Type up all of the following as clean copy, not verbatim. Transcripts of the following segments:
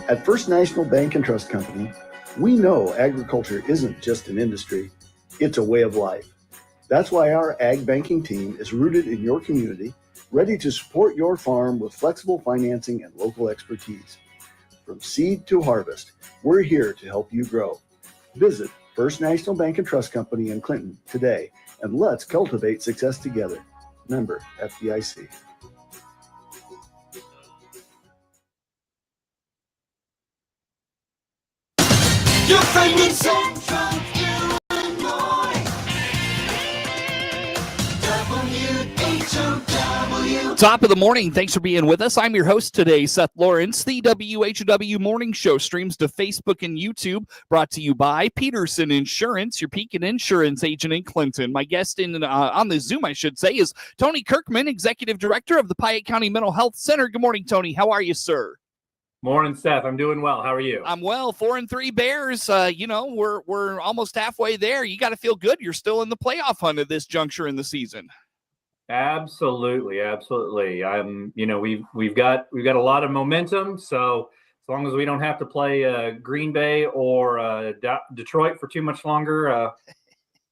At First National Bank and Trust Company, we know agriculture isn't just an industry, it's a way of life. That's why our ag banking team is rooted in your community, ready to support your farm with flexible financing and local expertise. From seed to harvest, we're here to help you grow. Visit First National Bank and Trust Company in Clinton today, and let's cultivate success together. Member FDIC. Your friend in Central Illinois. WHOW. Top of the morning. Thanks for being with us. I'm your host today, Seth Lawrence. The WHOW Morning Show streams to Facebook and YouTube, brought to you by Peterson Insurance, your Pekin Insurance agent in Clinton. My guest on the Zoom, I should say, is Tony Kirkman, Executive Director of the Piatt County Mental Health Center. Good morning, Tony. How are you, sir? Morning, Seth. I'm doing well. How are you? I'm well. 4-3 Bears. We're almost halfway there. You got to feel good. You're still in the playoff hunt at this juncture in the season. Absolutely. We've got a lot of momentum. So as long as we don't have to play Green Bay or Detroit for too much longer,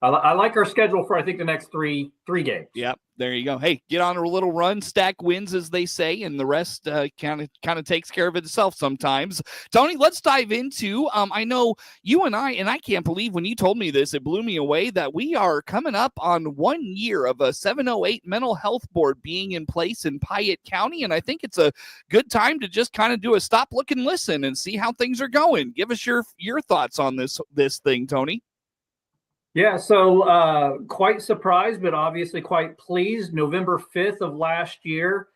I like our schedule for, I think, the next three games. Yep. There you go. Hey, get on a little run, stack wins, as they say, and the rest kind of takes care of itself sometimes. Tony, let's dive into, I know you and I can't believe when you told me this, it blew me away that we are coming up on 1 year of a 708 mental health board being in place in Piatt County, and I think it's a good time to just kind of do a stop, look, and listen and see how things are going. Give us your thoughts on this thing, Tony. Yeah, so quite surprised, but obviously quite pleased. November 5th of last year,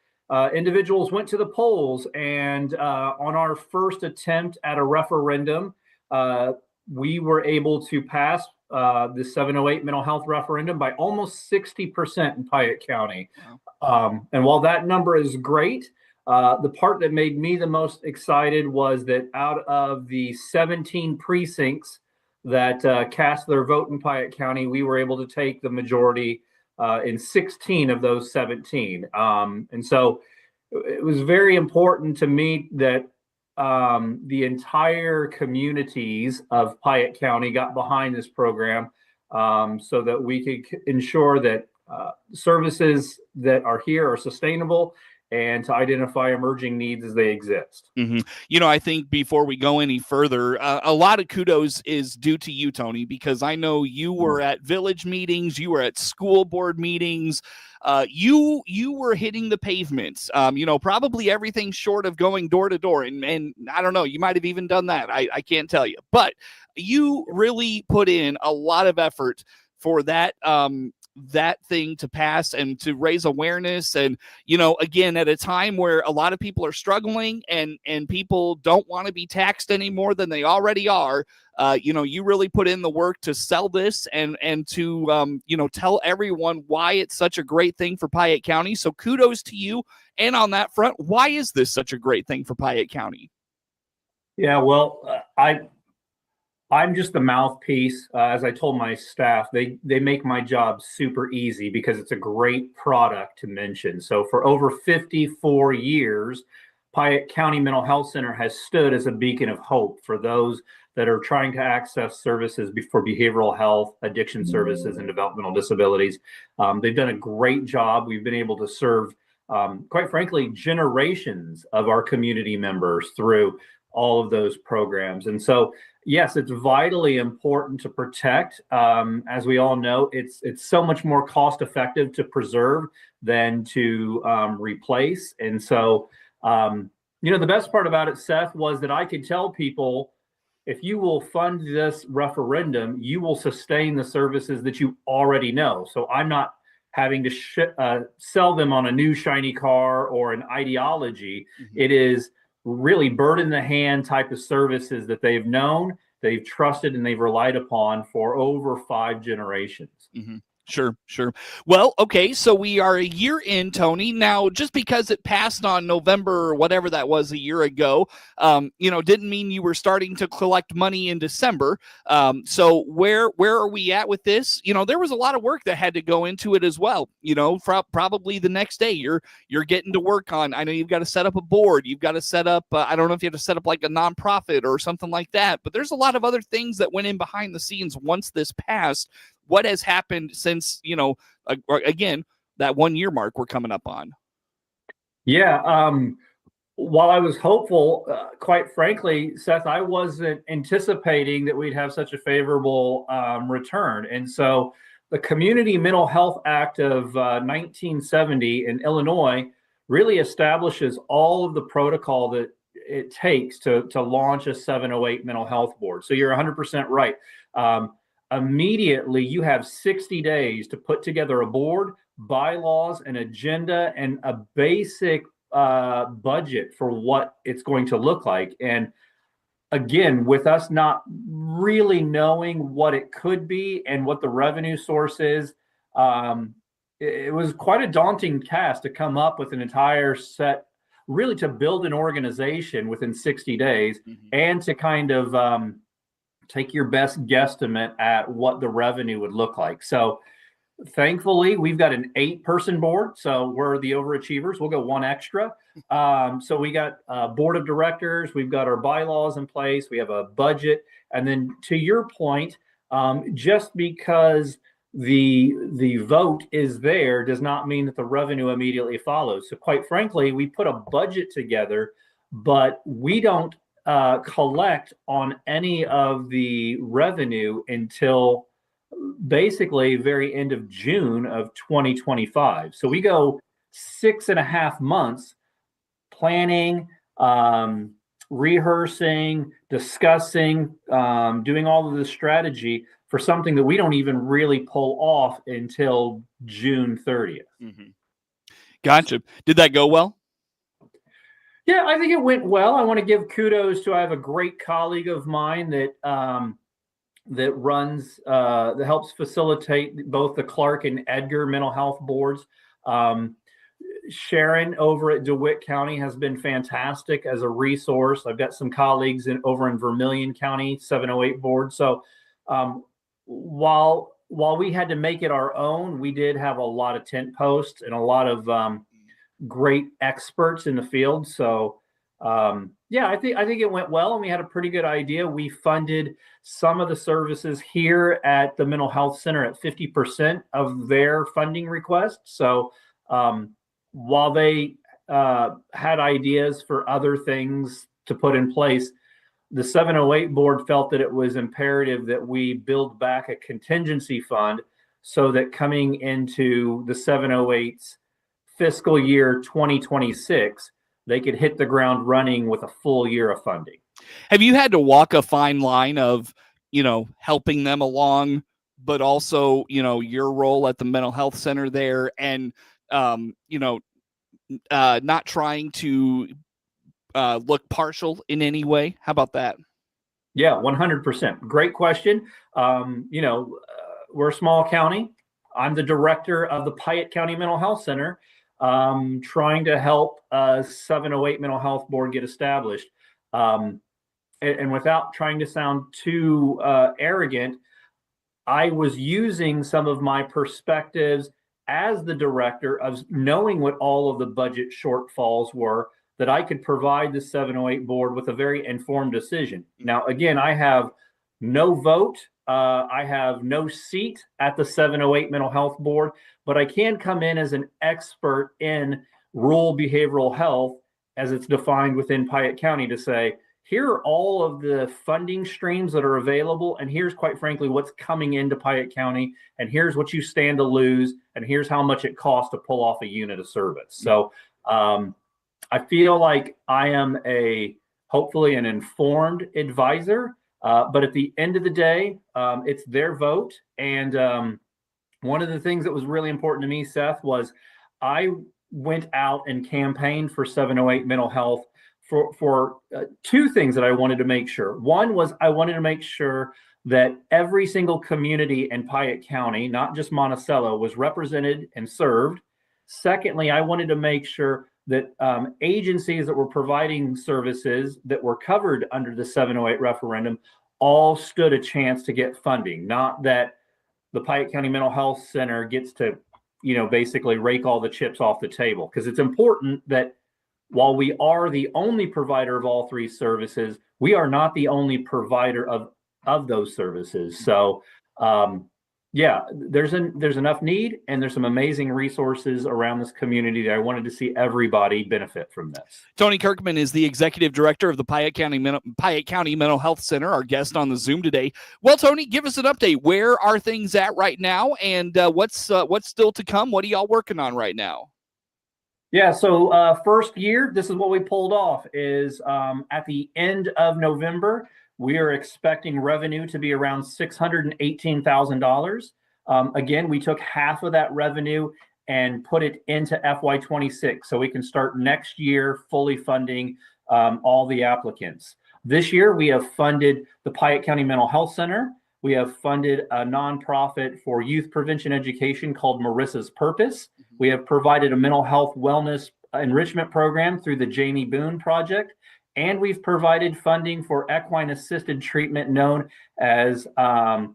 individuals went to the polls, and on our first attempt at a referendum, we were able to pass the 708 mental health referendum by almost 60% in Piatt County. And while that number is great, the part that made me the most excited was that out of the 17 precincts that cast their vote in Piatt County, we were able to take the majority in 16 of those 17. And so it was very important to me that the entire communities of Piatt County got behind this program so that we could ensure that services that are here are sustainable and to identify emerging needs as they exist. Mm-hmm. I think before we go any further, a lot of kudos is due to you, Tony, because I know you were at village meetings, you were at school board meetings, you were hitting the pavements, probably everything short of going door to door. And I don't know, you might have even done that. I can't tell you, but you really put in a lot of effort for that thing to pass and to raise awareness. And, again, at a time where a lot of people are struggling and people don't want to be taxed any more than they already are, you really put in the work to sell this and to, tell everyone why it's such a great thing for Piatt County. So kudos to you. And on that front, why is this such a great thing for Piatt County? Yeah, well, I'm just the mouthpiece. As I told my staff, they make my job super easy because it's a great product to mention. So for over 54 years, Piatt County Mental Health Center has stood as a beacon of hope for those that are trying to access services for behavioral health, addiction services, and developmental disabilities. They've done a great job. We've been able to serve, quite frankly, generations of our community members through all of those programs. And so, yes, it's vitally important to protect. As we all know, it's so much more cost effective to preserve than to replace. And so, the best part about it, Seth, was that I could tell people, if you will fund this referendum, you will sustain the services that you already know. So I'm not having to sell them on a new shiny car or an ideology. Mm-hmm. It is really bird in the hand type of services that they've known, they've trusted, and they've relied upon for over 5 generations. Mm-hmm. Sure, sure. Well, okay, so we are a year in, Tony. Now, just because it passed on November or whatever that was a year ago, didn't mean you were starting to collect money in December. So where are we at with this? There was a lot of work that had to go into it as well. Probably the next day you're getting to work on. I know you've got to set up a board. You've got to set up. I don't know if you have to set up like a nonprofit or something like that. But there's a lot of other things that went in behind the scenes once this passed. What has happened since, again, that 1 year mark we're coming up on? Yeah. While I was hopeful, quite frankly, Seth, I wasn't anticipating that we'd have such a favorable return. And so the Community Mental Health Act of 1970 in Illinois really establishes all of the protocol that it takes to launch a 708 mental health board. So you're 100% right. Immediately, you have 60 days to put together a board, bylaws, an agenda, and a basic budget for what it's going to look like. And again, with us not really knowing what it could be and what the revenue source is, it was quite a daunting task to come up with an entire set, really to build an organization within 60 days and to kind of take your best guesstimate at what the revenue would look like. So thankfully, we've got an 8-person board. So we're the overachievers. We'll go one extra. So we got a board of directors. We've got our bylaws in place. We have a budget. And then to your point, just because the vote is there does not mean that the revenue immediately follows. So quite frankly, we put a budget together, but we don't collect on any of the revenue until basically very end of June of 2025. So we go 6.5 months planning, rehearsing, discussing, doing all of the strategy for something that we don't even really pull off until June 30th. Gotcha. Did that go well? Yeah, I think it went well. I want to give kudos to, I have a great colleague of mine that that helps facilitate both the Clark and Edgar mental health boards. Sharon over at DeWitt County has been fantastic as a resource. I've got some colleagues over in Vermilion County 708 board. So while we had to make it our own, we did have a lot of tent posts and a lot of great experts in the field. So yeah, I think it went well, and we had a pretty good idea. We funded some of the services here at the mental health center at 50% of their funding request. So while they had ideas for other things to put in place, the 708 board felt that it was imperative that we build back a contingency fund so that coming into the 708's fiscal year 2026, they could hit the ground running with a full year of funding. Have you had to walk a fine line of, helping them along, but also, your role at the mental health center there and, not trying to look partial in any way? How about that? Yeah, 100%. Great question. We're a small county. I'm the director of the Piatt County Mental Health Center, trying to help 708 mental health board get established. And without trying to sound too arrogant, I was using some of my perspectives as the director of knowing what all of the budget shortfalls were, that I could provide the 708 board with a very informed decision. Now, again, I have no vote. I have no seat at the 708 mental health board, but I can come in as an expert in rural behavioral health as it's defined within Piatt County to say, here are all of the funding streams that are available. And here's, quite frankly, what's coming into Piatt County. And here's what you stand to lose. And here's how much it costs to pull off a unit of service. So I feel like I am hopefully an informed advisor. But at the end of the day, it's their vote. And one of the things that was really important to me, Seth, was I went out and campaigned for 708 mental health for two things that I wanted to make sure. One was I wanted to make sure that every single community in Piatt County, not just Monticello, was represented and served. Secondly, I wanted to make sure that agencies that were providing services that were covered under the 708 referendum all stood a chance to get funding, not that the Piatt County Mental Health Center gets to, basically rake all the chips off the table. Because it's important that while we are the only provider of all three services, we are not the only provider of those services. So, there's enough need, and there's some amazing resources around this community that I wanted to see everybody benefit from this. Tony Kirkman is the executive director of the Piatt County Mental Health Center, our guest on the Zoom today. Well, Tony, give us an update. Where are things at right now, and what's still to come? What are y'all working on right now? Yeah, so first year, this is what we pulled off, is at the end of November, we are expecting revenue to be around $618,000. Again, we took half of that revenue and put it into FY26, so we can start next year fully funding all the applicants. This year, we have funded the Piatt County Mental Health Center. We have funded a nonprofit for youth prevention education called Marissa's Purpose. We have provided a mental health wellness enrichment program through the Jamie Boone Project. And we've provided funding for equine assisted treatment known as Hope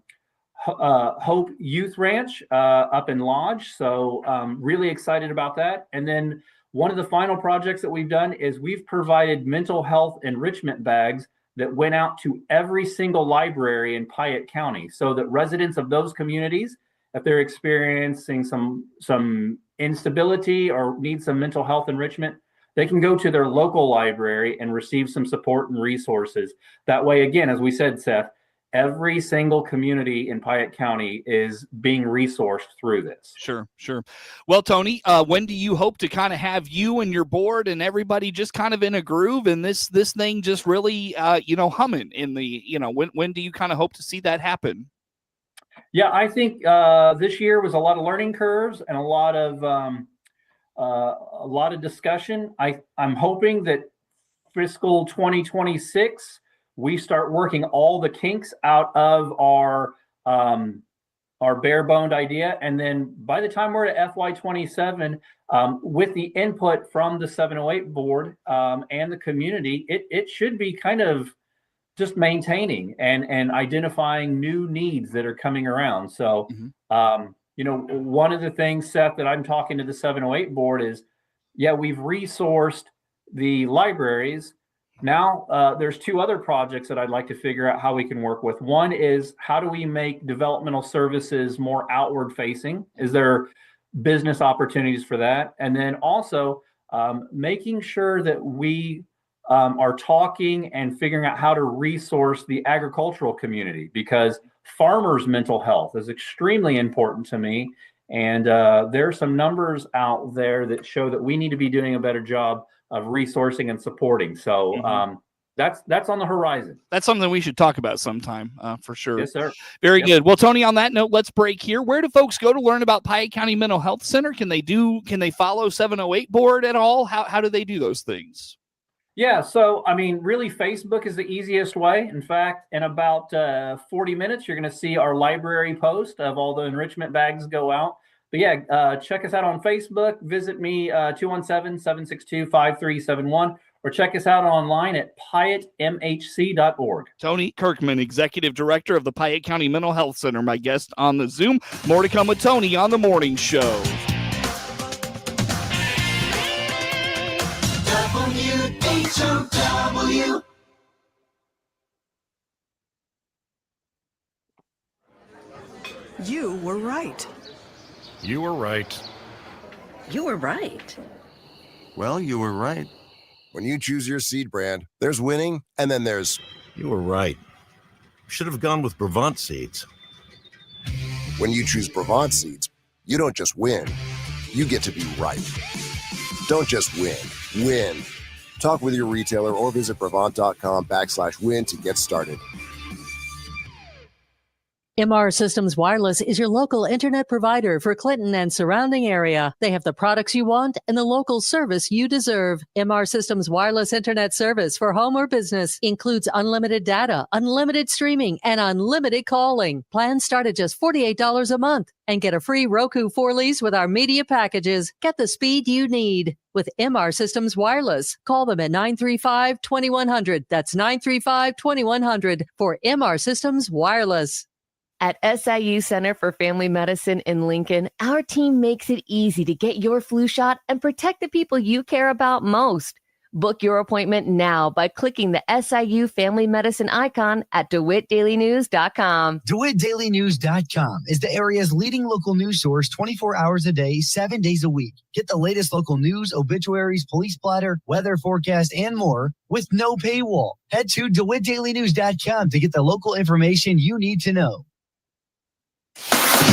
Youth Ranch up in Lodge. So really excited about that. And then one of the final projects that we've done is we've provided mental health enrichment bags that went out to every single library in Piatt County, so that residents of those communities, if they're experiencing some instability or need some mental health enrichment, they can go to their local library and receive some support and resources. That way, again, as we said, Seth, every single community in Piatt County is being resourced through this. Sure. Well, Tony, when do you hope to kind of have you and your board and everybody just kind of in a groove and this thing just really, humming in the, when do you kind of hope to see that happen? Yeah, I think this year was a lot of learning curves and a lot of discussion. I'm hoping that fiscal 2026, we start working all the kinks out of our bare-boned idea. And then by the time we're at FY27, with the input from the 708 board and the community, it should be kind of just maintaining and identifying new needs that are coming around. So, one of the things, Seth, that I'm talking to the 708 board is, we've resourced the libraries. Now, there's two other projects that I'd like to figure out how we can work with. One is, how do we make developmental services more outward facing? Is there business opportunities for that? And then also making sure that we are talking and figuring out how to resource the agricultural community, because farmers' mental health is extremely important to me. And there are some numbers out there that show that we need to be doing a better job of resourcing and supporting. So that's on the horizon. That's something we should talk about sometime for sure. Yes, sir. Very good. Well, Tony, on that note, let's break here. Where do folks go to learn about Piatt County Mental Health Center? Can they follow 708 board at all? How do they do those things? Yeah, so really Facebook is the easiest way. In fact, in about 40 minutes, you're going to see our library post of all the enrichment bags go out. But check us out on Facebook. Visit me 217-762-5371, or check us out online at piattmhc.org. Tony Kirkman, Executive Director of the Piatt County Mental Health Center, my guest on the Zoom. More to come with Tony on the morning show. WHOW. You were right. You were right. You were right. Well, you were right. When you choose your seed brand, there's winning, and then there's... You were right. Should have gone with Brevant seeds. When you choose Brevant seeds, you don't just win. You get to be right. Don't just win. Win. Talk with your retailer or visit Brevant.com/win to get started. MR Systems Wireless is your local internet provider for Clinton and surrounding area. They have the products you want and the local service you deserve. MR Systems Wireless Internet service for home or business includes unlimited data, unlimited streaming, and unlimited calling. Plans start at just $48 a month and get a free Roku 4 lease with our media packages. Get the speed you need with MR Systems Wireless. Call them at 935-2100. That's 935-2100 for MR Systems Wireless. At SIU Center for Family Medicine in Lincoln, our team makes it easy to get your flu shot and protect the people you care about most. Book your appointment now by clicking the SIU Family Medicine icon at DeWittDailyNews.com. DeWittDailyNews.com is the area's leading local news source 24 hours a day, 7 days a week. Get the latest local news, obituaries, police splatter, weather forecast, and more with no paywall. Head to DeWittDailyNews.com to get the local information you need to know.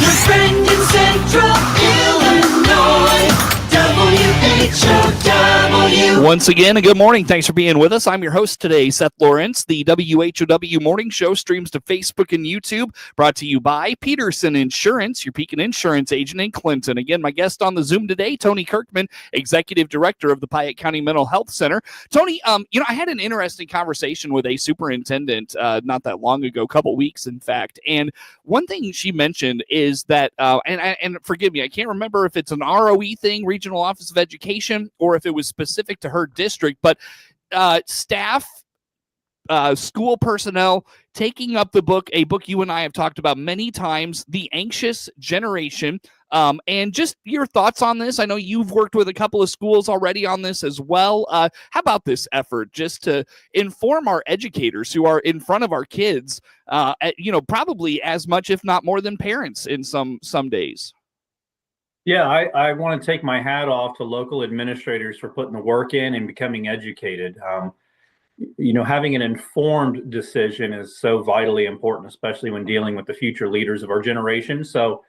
Your friend in Central Illinois, WHOW. Once again, a good morning. Thanks for being with us. I'm your host today, Seth Lawrence. The WHOW Morning Show streams to Facebook and YouTube, brought to you by Peterson Insurance, your Pekin Insurance agent in Clinton. Again, my guest on the Zoom today, Tony Kirkman, Executive Director of the Piatt County Mental Health Center. Tony, I had an interesting conversation with a superintendent not that long ago, a couple weeks, in fact. And one thing she mentioned is that, and forgive me, I can't remember if it's an ROE thing, Regional Office of Education, or if it was specific to her district, but staff, school personnel taking up a book you and I have talked about many times, The Anxious Generation. And just your thoughts on this. I know you've worked with a couple of schools already on this as well. How about this effort just to inform our educators who are in front of our kids, probably as much, if not more, than parents in some days? Yeah, I want to take my hat off to local administrators for putting the work in and becoming educated. Having an informed decision is so vitally important, especially when dealing with the future leaders of our generation. So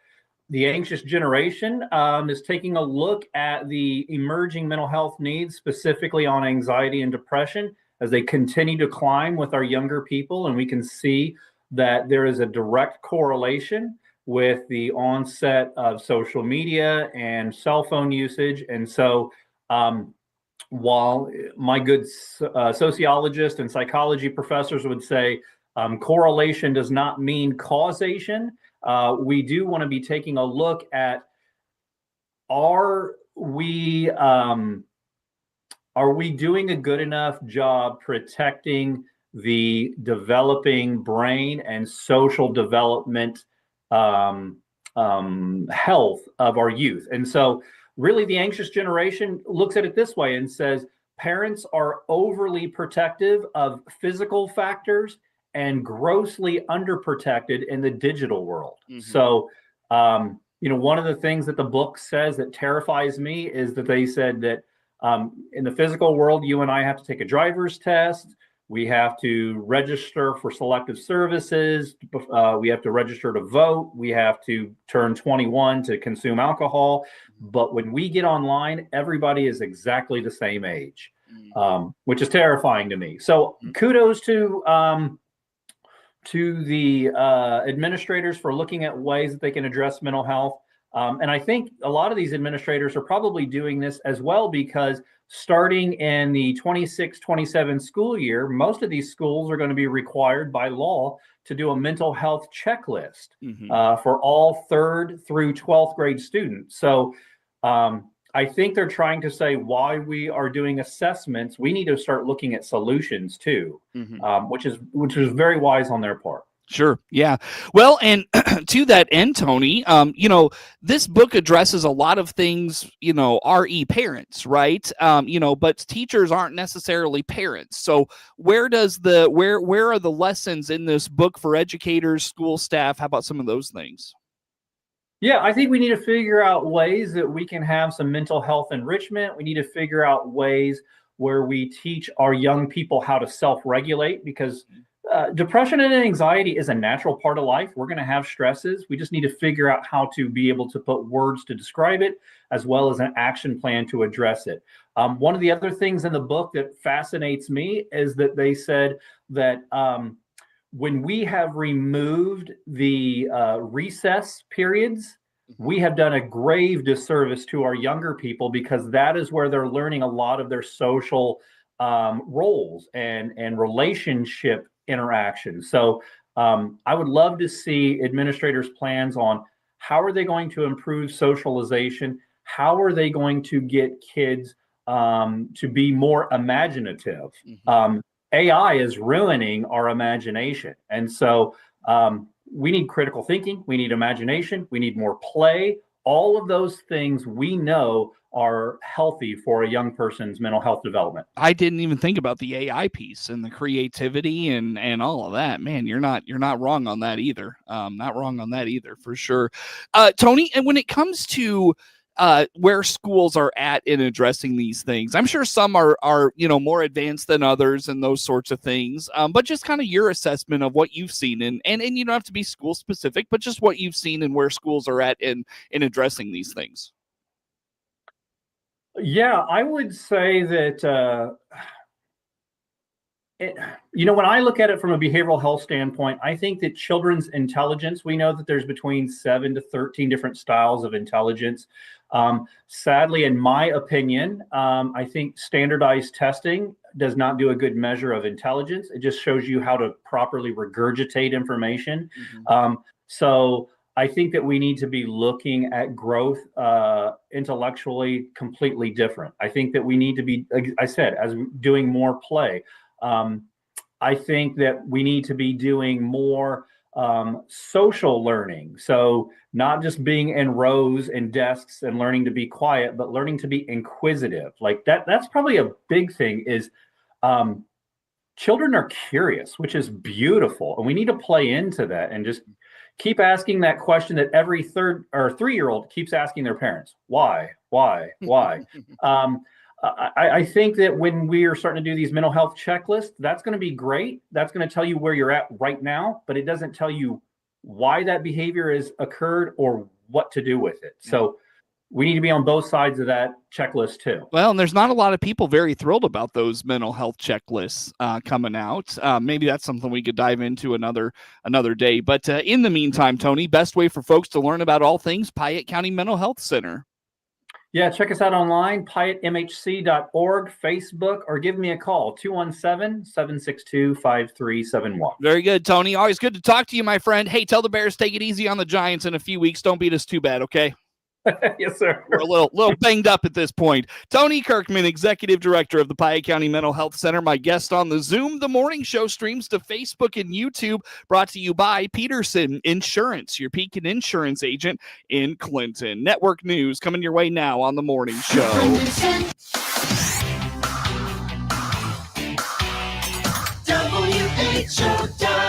the Anxious Generation is taking a look at the emerging mental health needs, specifically on anxiety and depression, as they continue to climb with our younger people. And we can see that there is a direct correlation with the onset of social media and cell phone usage. And so while my good sociologist and psychology professors would say correlation does not mean causation, we do want to be taking a look at, are we doing a good enough job protecting the developing brain and social development health of our youth? And so really the Anxious Generation looks at it this way and says parents are overly protective of physical factors and grossly underprotected in the digital world. Mm-hmm. So, one of the things that the book says that terrifies me is that they said that in the physical world, you and I have to take a driver's test. We have to register for selective services. We have to register to vote. We have to turn 21 to consume alcohol. But when we get online, everybody is exactly the same age, which is terrifying to me. So kudos to the administrators for looking at ways that they can address mental health. And I think a lot of these administrators are probably doing this as well, because starting in the 26-27 school year, most of these schools are going to be required by law to do a mental health checklist for all 3rd through 12th grade students. So I think they're trying to say, why we are doing assessments, we need to start looking at solutions too, which is very wise on their part. Sure. Yeah. Well, and to that end, Tony, this book addresses a lot of things, RE parents, right? But teachers aren't necessarily parents. So where are the lessons in this book for educators, school staff? How about some of those things? Yeah, I think we need to figure out ways that we can have some mental health enrichment. We need to figure out ways where we teach our young people how to self-regulate, because depression and anxiety is a natural part of life. We're going to have stresses. We just need to figure out how to be able to put words to describe it, as well as an action plan to address it. One of the other things in the book that fascinates me is that they said that when we have removed the recess periods, we have done a grave disservice to our younger people, because that is where they're learning a lot of their social roles and relationship interactions. So I would love to see administrators' plans on how are they going to improve socialization? How are they going to get kids to be more imaginative? AI is ruining our imagination. And so we need critical thinking, we need imagination, we need more play. All of those things we know are healthy for a young person's mental health development. I didn't even think about the AI piece and the creativity and all of that. Man, you're not wrong on that either. Not wrong on that either, for sure. Tony, and when it comes to where schools are at in addressing these things, I'm sure some are more advanced than others and those sorts of things. But just kind of your assessment of what you've seen, and you don't have to be school specific, but just what you've seen and where schools are at in addressing these things. Yeah, I would say that, when I look at it from a behavioral health standpoint, I think that children's intelligence, we know that there's between 7 to 13 different styles of intelligence. Sadly, in my opinion, I think standardized testing does not do a good measure of intelligence. It just shows you how to properly regurgitate information. So I think that we need to be looking at growth intellectually completely different. I think that we need to be, like I said, as doing more play. I think that we need to be doing more social learning. So not just being in rows and desks and learning to be quiet, but learning to be inquisitive. Like that's probably a big thing is children are curious, which is beautiful. And we need to play into that and just keep asking that question that every 3-year-old keeps asking their parents. Why? I think that when we are starting to do these mental health checklists, that's going to be great. That's going to tell you where you're at right now, but it doesn't tell you why that behavior has occurred or what to do with it. So we need to be on both sides of that checklist too. Well, and there's not a lot of people very thrilled about those mental health checklists coming out. Maybe that's something we could dive into another day. But in the meantime, Tony, best way for folks to learn about all things Piatt County Mental Health Center. Yeah, check us out online, piattmhc.org, Facebook, or give me a call, 217-762-5371. Very good, Tony. Always good to talk to you, my friend. Hey, tell the Bears take it easy on the Giants in a few weeks. Don't beat us too bad, okay? Yes, sir. We're a little banged up at this point. Tony Kirkman, Executive Director of the Piatt County Mental Health Center, my guest on the Zoom. The morning show streams to Facebook and YouTube, brought to you by Peterson Insurance, your Pekin Insurance agent in Clinton. Network news coming your way now on the morning show. WHOW.